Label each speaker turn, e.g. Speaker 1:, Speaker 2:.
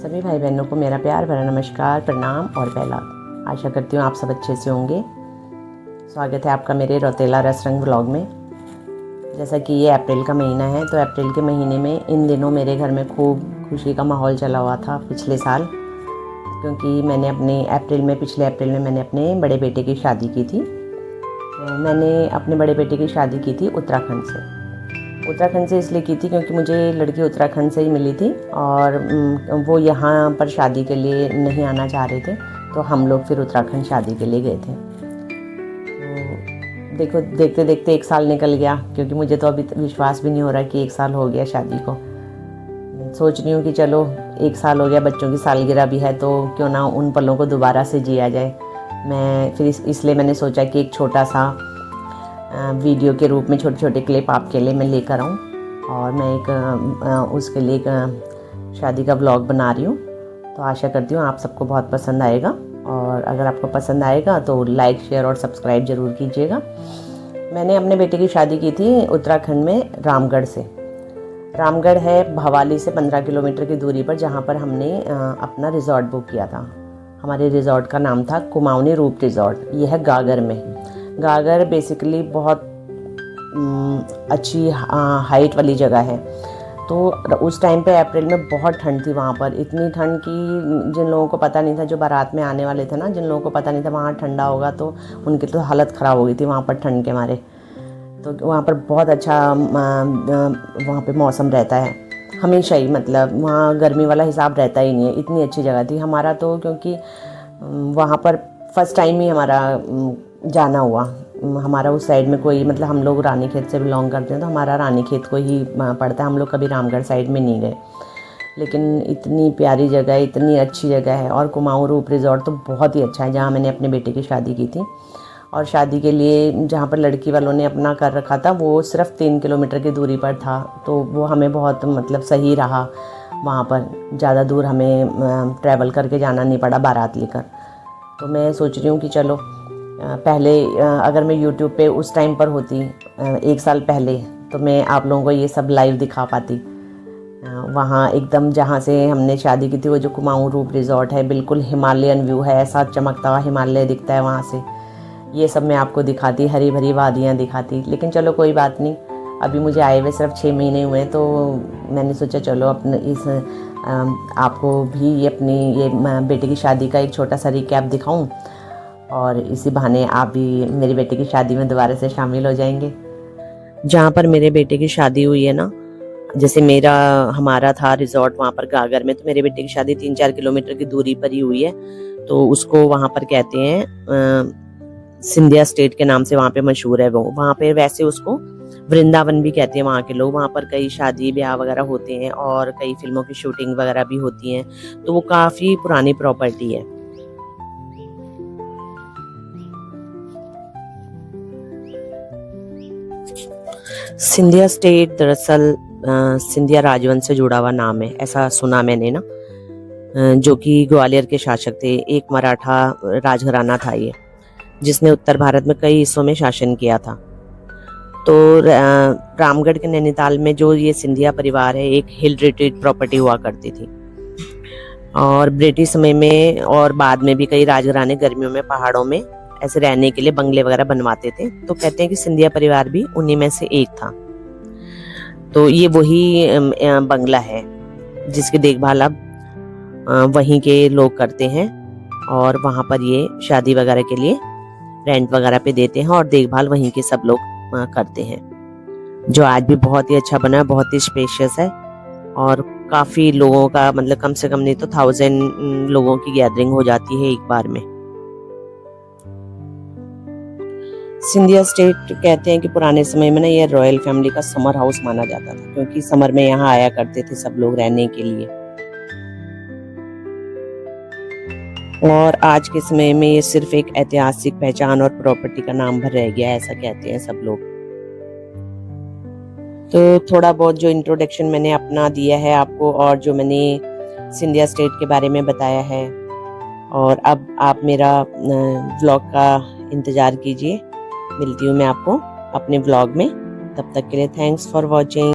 Speaker 1: सभी भाई बहनों को मेरा प्यार भरा नमस्कार, प्रणाम और पहला। आशा करती हूँ आप सब अच्छे से होंगे। स्वागत है आपका मेरे रौतेला रस रंग व्लॉग में। जैसा कि ये अप्रैल का महीना है, तो अप्रैल के महीने में इन दिनों मेरे घर में खूब खुशी का माहौल चला हुआ था पिछले साल, क्योंकि मैंने पिछले अप्रैल में मैंने अपने बड़े बेटे की शादी की थी। तो मैंने अपने बड़े बेटे की शादी की थी उत्तराखंड से इसलिए की थी क्योंकि मुझे लड़की उत्तराखंड से ही मिली थी और वो यहाँ पर शादी के लिए नहीं आना चाह रहे थे, तो हम लोग फिर उत्तराखंड शादी के लिए गए थे। तो देखो, देखते देखते 1 साल निकल गया, क्योंकि मुझे तो अभी विश्वास भी नहीं हो रहा कि 1 साल हो गया शादी को। सोच रही हूँ कि चलो 1 साल हो गया, बच्चों की सालगिरह भी है, तो क्यों ना उन पलों को दोबारा से जिया जाए। इसलिए मैंने सोचा कि एक छोटा सा वीडियो के रूप में छोटे छोटे क्लिप आपके लिए मैं लेकर आऊँ, और मैं उसके लिए एक शादी का व्लॉग बना रही हूँ। तो आशा करती हूँ आप सबको बहुत पसंद आएगा, और अगर आपको पसंद आएगा तो लाइक, शेयर और सब्सक्राइब ज़रूर कीजिएगा। मैंने अपने बेटे की शादी की थी उत्तराखंड में, रामगढ़ से। रामगढ़ है भवाली से 15 किलोमीटर की दूरी पर, जहाँ पर हमने अपना रिज़ॉर्ट बुक किया था। हमारे रिज़ॉर्ट का नाम था कुमाऊनी रूप रिज़ॉर्ट। ये है गागर में। गागर बेसिकली बहुत अच्छी हाइट वाली जगह है। तो उस टाइम पे अप्रैल में बहुत ठंड थी वहाँ पर, इतनी ठंड कि जिन लोगों को पता नहीं था, जो बारात में आने वाले थे ना, जिन लोगों को पता नहीं था वहाँ ठंडा होगा, तो उनकी तो हालत ख़राब हो गई थी वहाँ पर ठंड के मारे। तो वहाँ पर बहुत अच्छा वहाँ पे मौसम रहता है हमेशा ही, मतलब वहाँ गर्मी वाला हिसाब रहता ही नहीं है, इतनी अच्छी जगह थी हमारा। तो क्योंकि वहाँ पर फर्स्ट टाइम ही हमारा जाना हुआ। हमारा उस साइड में कोई, मतलब हम लोग रानीखेत से बिलोंग करते हैं, तो हमारा रानीखेत को ही पड़ता है। हम लोग कभी रामगढ़ साइड में नहीं गए, लेकिन इतनी प्यारी जगह है, इतनी अच्छी जगह है। और कुमाऊं रूप रिज़ॉर्ट तो बहुत ही अच्छा है, जहाँ मैंने अपने बेटे की शादी की थी। और शादी के लिए जहाँ पर लड़की वालों ने अपना कर रखा था, वो सिर्फ 3 किलोमीटर की दूरी पर था, तो वो हमें बहुत मतलब सही रहा। वहाँ पर ज़्यादा दूर हमें ट्रैवल करके जाना नहीं पड़ा बारात लेकर। तो मैं सोच रही हूँ कि चलो पहले अगर मैं YouTube पे उस टाइम पर होती 1 साल पहले, तो मैं आप लोगों को ये सब लाइव दिखा पाती। वहाँ एकदम जहाँ से हमने शादी की थी, वो जो कुमाऊं रूप रिज़ॉर्ट है, बिल्कुल हिमालयन व्यू है, ऐसा चमकता हुआ हिमालय दिखता है वहाँ से। ये सब मैं आपको दिखाती, हरी भरी वादियाँ दिखाती। लेकिन चलो कोई बात नहीं, अभी मुझे आए हुए सिर्फ 6 महीने हुए, तो मैंने सोचा चलो अपने आपको भी ये बेटे की शादी का एक छोटा सा रिकैप दिखाऊं, और इसी बहाने आप भी मेरे बेटे की शादी में दोबारा से शामिल हो जाएंगे। जहाँ पर मेरे बेटे की शादी हुई है ना, जैसे हमारा था रिजॉर्ट वहाँ पर गागर में, तो मेरे बेटे की शादी 3-4 किलोमीटर की दूरी पर ही हुई है। तो उसको वहाँ पर कहते हैं सिंधिया स्टेट के नाम से वहाँ पे मशहूर है वो। वहाँ पे वैसे उसको वृंदावन भी कहते हैं वहाँ के लोग। वहाँ पर कई शादी ब्याह वगैरह होते हैं, और कई फिल्मों की शूटिंग वगैरह भी होती है। तो वो काफ़ी पुरानी प्रॉपर्टी है। सिंधिया स्टेट दरअसल सिंधिया राजवंश से जुड़ा हुआ नाम है, ऐसा सुना मैंने ना, जो कि ग्वालियर के शासक थे। एक मराठा राजघराना था ये, जिसने उत्तर भारत में कई हिस्सों में शासन किया था। तो रामगढ़ के नैनीताल में जो ये सिंधिया परिवार है, एक हिल रिट्रीट प्रॉपर्टी हुआ करती थी। और ब्रिटिश समय में और बाद में भी कई राजघराने गर्मियों में पहाड़ों में ऐसे रहने के लिए बंगले वगैरह बनवाते थे। तो कहते हैं कि सिंधिया परिवार भी उन्हीं में से एक था। तो ये वही बंगला है जिसकी देखभाल अब वहीं के लोग करते हैं, और वहाँ पर ये शादी वगैरह के लिए रेंट वगैरह पे देते हैं, और देखभाल वहीं के सब लोग करते हैं, जो आज भी बहुत ही अच्छा बना है, बहुत ही स्पेशियस है। और काफ़ी लोगों का, मतलब कम से कम नहीं तो 1000 लोगों की गैदरिंग हो जाती है एक बार में। सिंधिया स्टेट कहते हैं कि पुराने समय में ना ये रॉयल फैमिली का समर हाउस माना जाता था, क्योंकि समर में यहाँ आया करते थे सब लोग रहने के लिए। और आज के समय में ये सिर्फ एक ऐतिहासिक पहचान और प्रॉपर्टी का नाम भर रह गया है, ऐसा कहते हैं सब लोग। तो थोड़ा बहुत जो इंट्रोडक्शन मैंने अपना दिया है आपको, और जो मैंने सिंधिया स्टेट के बारे में बताया है, और अब आप मेरा व्लॉग का इंतज़ार कीजिए। मिलती हूँ मैं आपको अपने व्लॉग में, तब तक के लिए थैंक्स फॉर वॉचिंग।